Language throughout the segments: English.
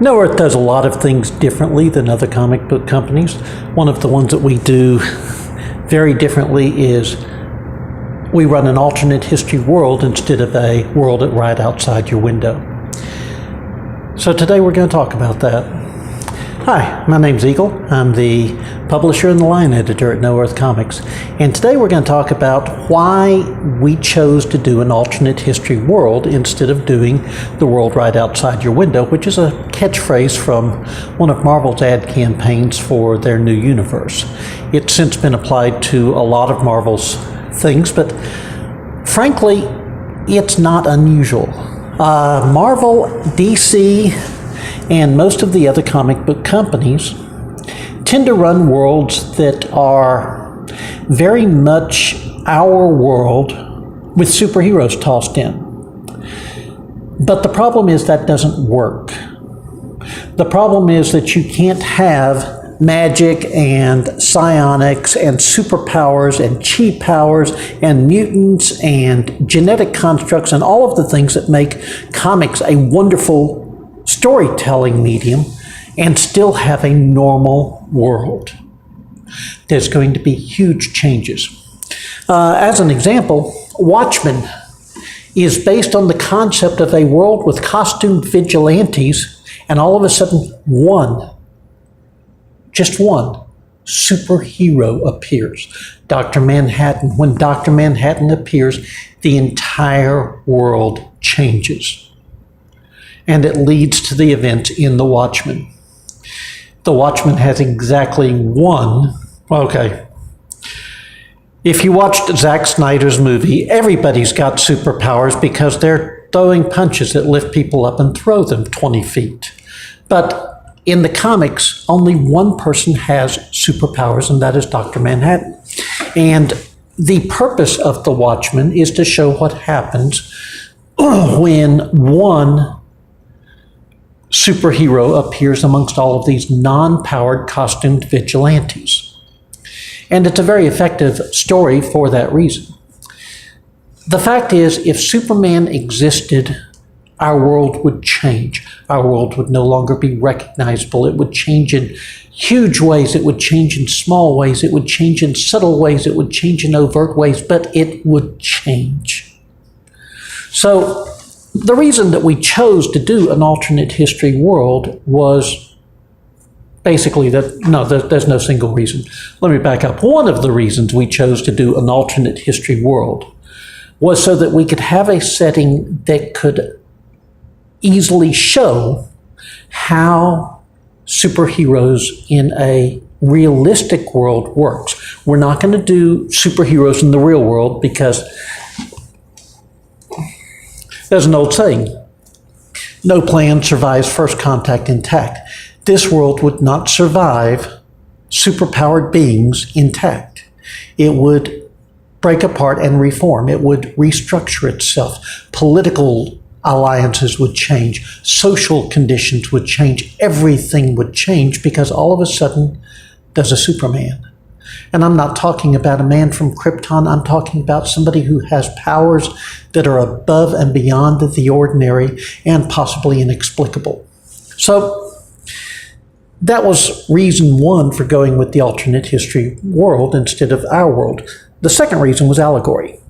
No Earth does a lot of things differently than other comic book companies. One of the ones that we do very differently is we run an alternate history world instead of a world right outside your window. So today we're going to talk about that. Hi, my name's Eagle. I'm the publisher and the line editor at No Earth Comics. And today we're going to talk about why we chose to do an alternate history world instead of doing the world right outside your window, which is a catchphrase from one of Marvel's ad campaigns for their new universe. It's since been applied to a lot of Marvel's things, but frankly, it's not unusual. Marvel, DC, and most of the other comic book companies tend to run worlds that are very much our world with superheroes tossed in. But the problem is that doesn't work. The problem is that you can't have magic and psionics and superpowers and chi powers and mutants and genetic constructs and all of the things that make comics a wonderful storytelling medium and still have a normal world. There's going to be huge changes. As an example, Watchmen is based on the concept of a world with costumed vigilantes, and all of a sudden just one superhero appears. Dr. Manhattan. When Dr. Manhattan appears, the entire world changes. And it leads to the events in The Watchmen. The Watchmen has exactly one. Okay. If you watched Zack Snyder's movie, everybody's got superpowers because they're throwing punches that lift people up and throw them 20 feet. But in the comics, only one person has superpowers, and that is Dr. Manhattan. And the purpose of The Watchmen is to show what happens when one superhero appears amongst all of these non-powered costumed vigilantes. And it's a very effective story for that reason. The fact is, if Superman existed, our world would change. Our world would no longer be recognizable. It would change in huge ways. It would change in small ways. It would change in subtle ways. It would change in overt ways, but it would change. So the reason that we chose to do an alternate history world was basically there's no single reason. Let me back up. One of the reasons we chose to do an alternate history world was so that we could have a setting that could easily show how superheroes in a realistic world works. We're not going to do superheroes in the real world because there's an old saying, no plan survives first contact intact. This world would not survive superpowered beings intact. It would break apart and reform. It would restructure itself. Political alliances would change. Social conditions would change. Everything would change because all of a sudden there's a Superman. And I'm not talking about a man from Krypton. I'm talking about somebody who has powers that are above and beyond the ordinary and possibly inexplicable. So that was reason one for going with the alternate history world instead of our world. The second reason was allegory.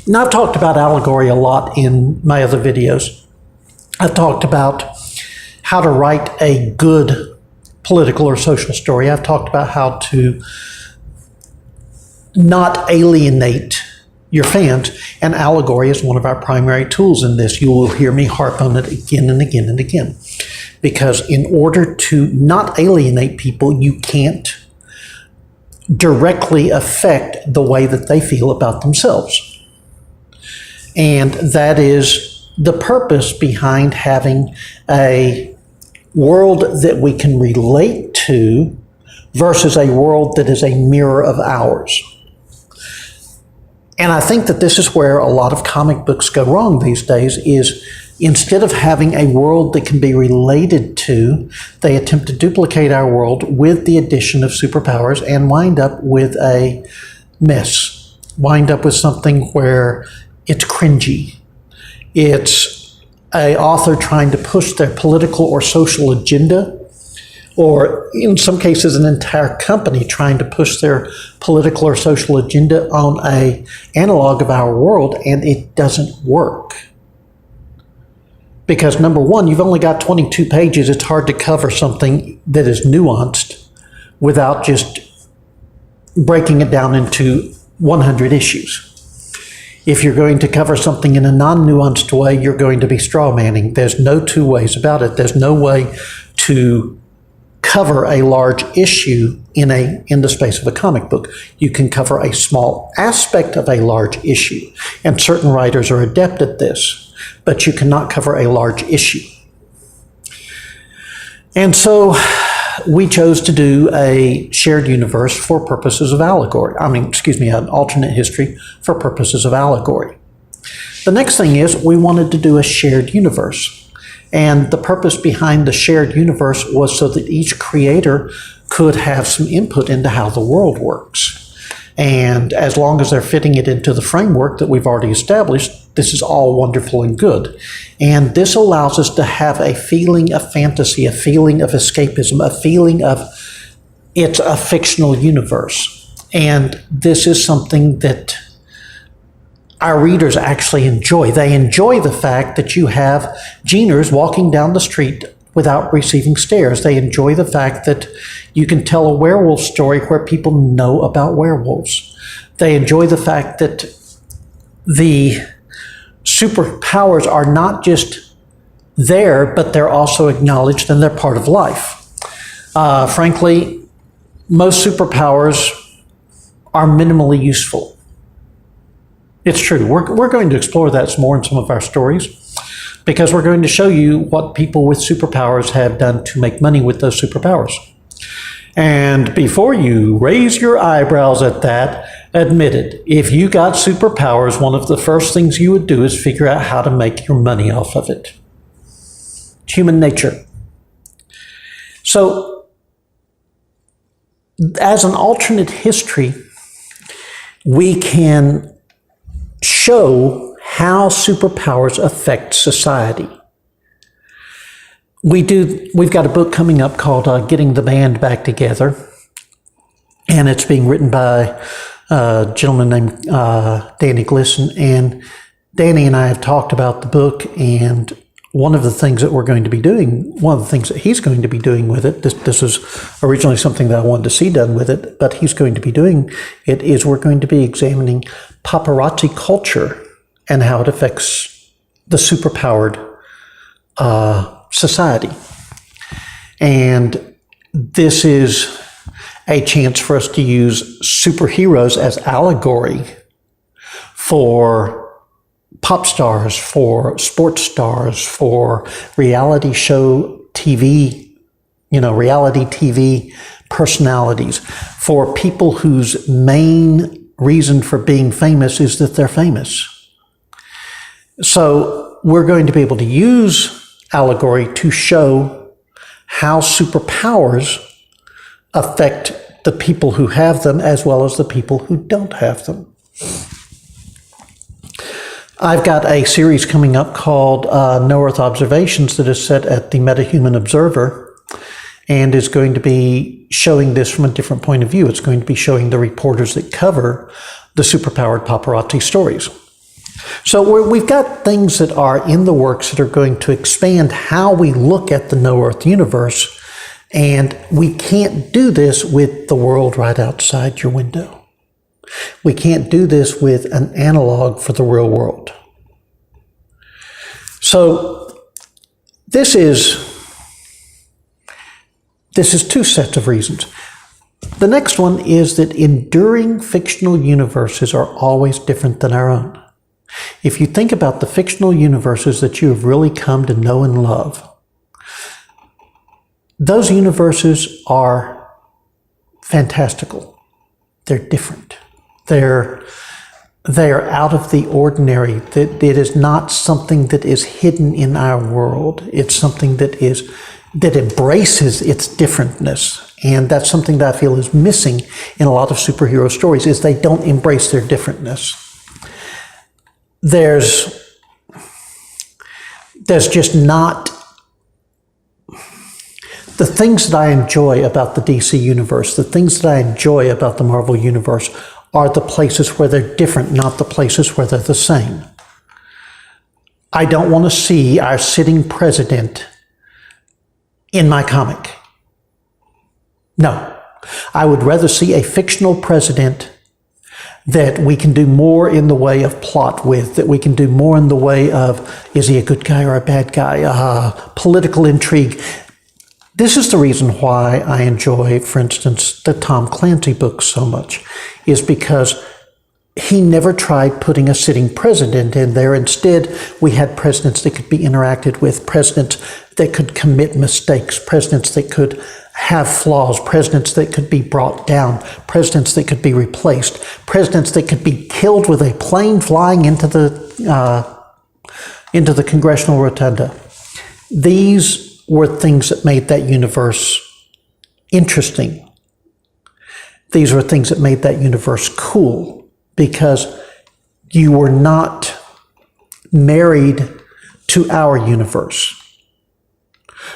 Now, I've talked about allegory a lot in my other videos. I've talked about how to write a good political or social story. I've talked about how to not alienate your fans, and allegory is one of our primary tools in this. You will hear me harp on it again and again and again, because in order to not alienate people, you can't directly affect the way that they feel about themselves. And that is the purpose behind having a world that we can relate to versus a world that is a mirror of ours. And I think that this is where a lot of comic books go wrong these days, is instead of having a world that can be related to, they attempt to duplicate our world with the addition of superpowers and wind up with a mess, wind up with something where it's cringy, it's an author trying to push their political or social agenda, or in some cases an entire company trying to push their political or social agenda on an analog of our world, and it doesn't work. Because number one, you've only got 22 pages. It's hard to cover something that is nuanced without just breaking it down into 100 issues. If you're going to cover something in a non-nuanced way, you're going to be straw manning. There's no two ways about it. There's no way to cover a large issue in the space of a comic book. You can cover a small aspect of a large issue, and certain writers are adept at this, but you cannot cover a large issue. And so we chose to do a shared universe for purposes of allegory. An alternate history for purposes of allegory. The next thing is we wanted to do a shared universe. And the purpose behind the shared universe was so that each creator could have some input into how the world works. And as long as they're fitting it into the framework that we've already established, this is all wonderful and good. And this allows us to have a feeling of fantasy, a feeling of escapism, a feeling of it's a fictional universe. And this is something that our readers actually enjoy. They enjoy the fact that you have Geners walking down the street without receiving stares. They enjoy the fact that you can tell a werewolf story where people know about werewolves. They enjoy the fact that the superpowers are not just there, but they're also acknowledged and they're part of life. Frankly, most superpowers are minimally useful. It's true. We're going to explore that some more in some of our stories, because we're going to show you what people with superpowers have done to make money with those superpowers. And before you raise your eyebrows at that, admit it. If you got superpowers, one of the first things you would do is figure out how to make your money off of it. It's human nature. So, as an alternate history, we can show how superpowers affect society. We've got a book coming up called Getting the Band Back Together, and it's being written by a gentleman named Danny Glisson, and Danny and I have talked about the book, and one of the things that he's going to be doing with it, this was originally something that I wanted to see done with it, but he's going to be doing it, is we're going to be examining paparazzi culture and how it affects the superpowered society. And this is a chance for us to use superheroes as allegory for pop stars, for sports stars, for reality TV personalities, for people whose main reason for being famous is that they're famous. So we're going to be able to use allegory to show how superpowers affect the people who have them as well as the people who don't have them. I've got a series coming up called No Earth Observations that is set at the Metahuman Observer and is going to be showing this from a different point of view. It's going to be showing the reporters that cover the superpowered paparazzi stories. So we've got things that are in the works that are going to expand how we look at the No Earth universe, and we can't do this with the world right outside your window. We can't do this with an analog for the real world. So this is two sets of reasons. The next one is that enduring fictional universes are always different than our own. If you think about the fictional universes that you have really come to know and love, those universes are fantastical. They're different. They are out of the ordinary. That it is not something that is hidden in our world. It's something that embraces its differentness. And that's something that I feel is missing in a lot of superhero stories, is they don't embrace their differentness. There's there's just not the things that I enjoy about the DC universe, the things that I enjoy about the Marvel universe are the places where they're different, not the places where they're the same. I don't want to see our sitting president in my comic. No. I would rather see a fictional president that we can do more in the way of plot with, that we can do more in the way of, is he a good guy or a bad guy, political intrigue. This is the reason why I enjoy, for instance, the Tom Clancy books so much, is because he never tried putting a sitting president in there. Instead, we had presidents that could be interacted with, presidents that could commit mistakes, presidents that could have flaws, presidents that could be brought down, presidents that could be replaced, presidents that could be killed with a plane flying into the Congressional Rotunda. These were things that made that universe interesting. These were things that made that universe cool, because you were not married to our universe.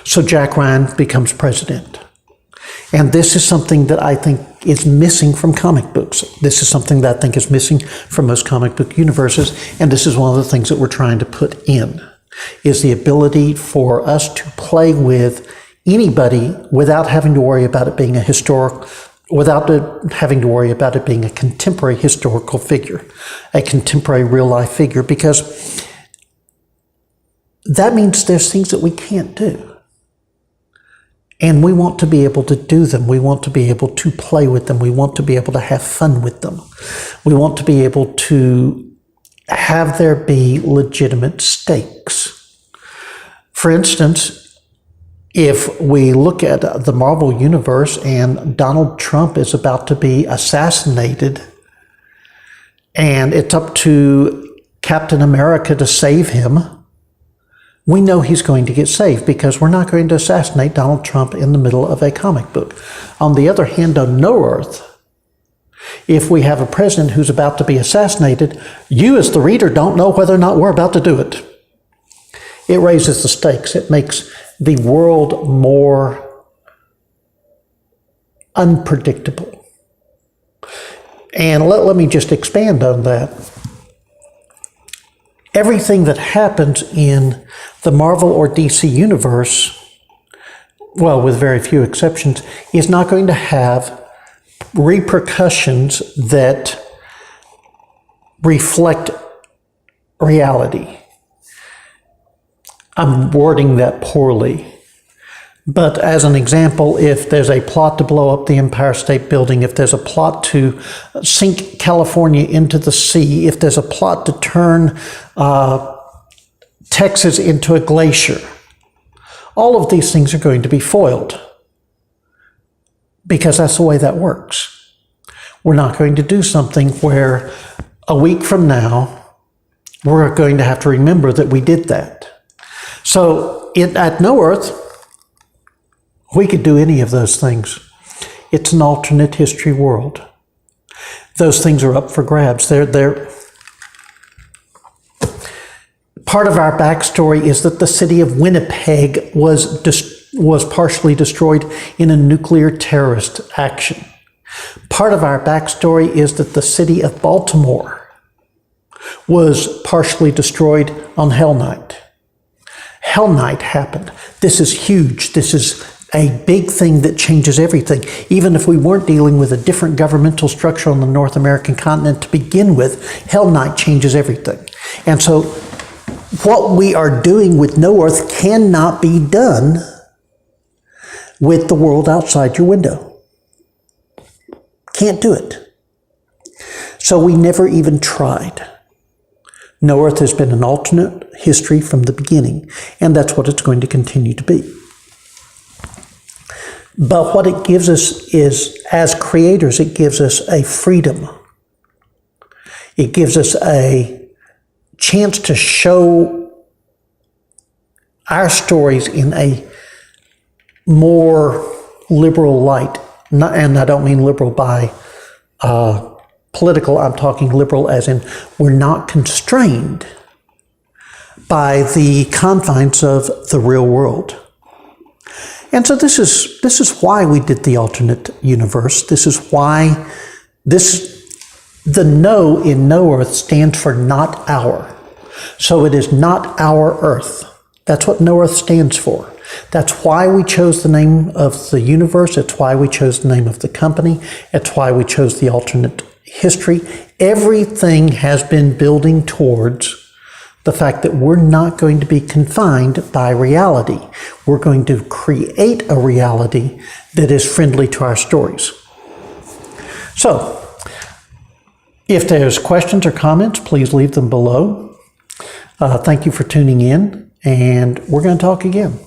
So Jack Ryan becomes president. And this is something that I think is missing from comic books. This is something that I think is missing from most comic book universes. And this is one of the things that we're trying to put in, is the ability for us to play with anybody without having to worry about it being a historical, without having to worry about it being a contemporary historical figure, a contemporary real-life figure, because that means there's things that we can't do. And we want to be able to do them. We want to be able to play with them. We want to be able to have fun with them. We want to be able to have there be legitimate stakes. For instance, if we look at the Marvel Universe and Donald Trump is about to be assassinated, and it's up to Captain America to save him, we know he's going to get saved because we're not going to assassinate Donald Trump in the middle of a comic book. On the other hand, on No Earth, if we have a president who's about to be assassinated, you as the reader don't know whether or not we're about to do it. It raises the stakes. It makes the world more unpredictable. And let me just expand on that. Everything that happens in the Marvel or DC universe, well, with very few exceptions, is not going to have repercussions that reflect reality. I'm wording that poorly. But as an example, if there's a plot to blow up the Empire State Building, if there's a plot to sink California into the sea, if there's a plot to turn Texas into a glacier, all of these things are going to be foiled because that's the way that works. We're not going to do something where a week from now, we're going to have to remember that we did that. So at No Earth, we could do any of those things. It's an alternate history world. Those things are up for grabs. They're part of our backstory is that the city of Winnipeg was partially destroyed in a nuclear terrorist action. Part of our backstory is that the city of Baltimore was partially destroyed on Hell Night. Hell Night happened. This is huge. This is a big thing that changes everything. Even if we weren't dealing with a different governmental structure on the North American continent to begin with, Hell Night changes everything. And so what we are doing with No Earth cannot be done with the world outside your window. Can't do it. So we never even tried. No Earth has been an alternate history from the beginning, and that's what it's going to continue to be. But what it gives us is, as creators, it gives us a freedom. It gives us a chance to show our stories in a more liberal light. And I don't mean liberal by political, I'm talking liberal as in we're not constrained by the confines of the real world. And so this is why we did the alternate universe. This is why the no in No Earth stands for not our. So it is not our Earth. That's what No Earth stands for. That's why we chose the name of the universe. It's why we chose the name of the company. It's why we chose the alternate history. Everything has been building towards the fact that we're not going to be confined by reality. We're going to create a reality that is friendly to our stories. So, if there's questions or comments, please leave them below. Thank you for tuning in, and we're going to talk again.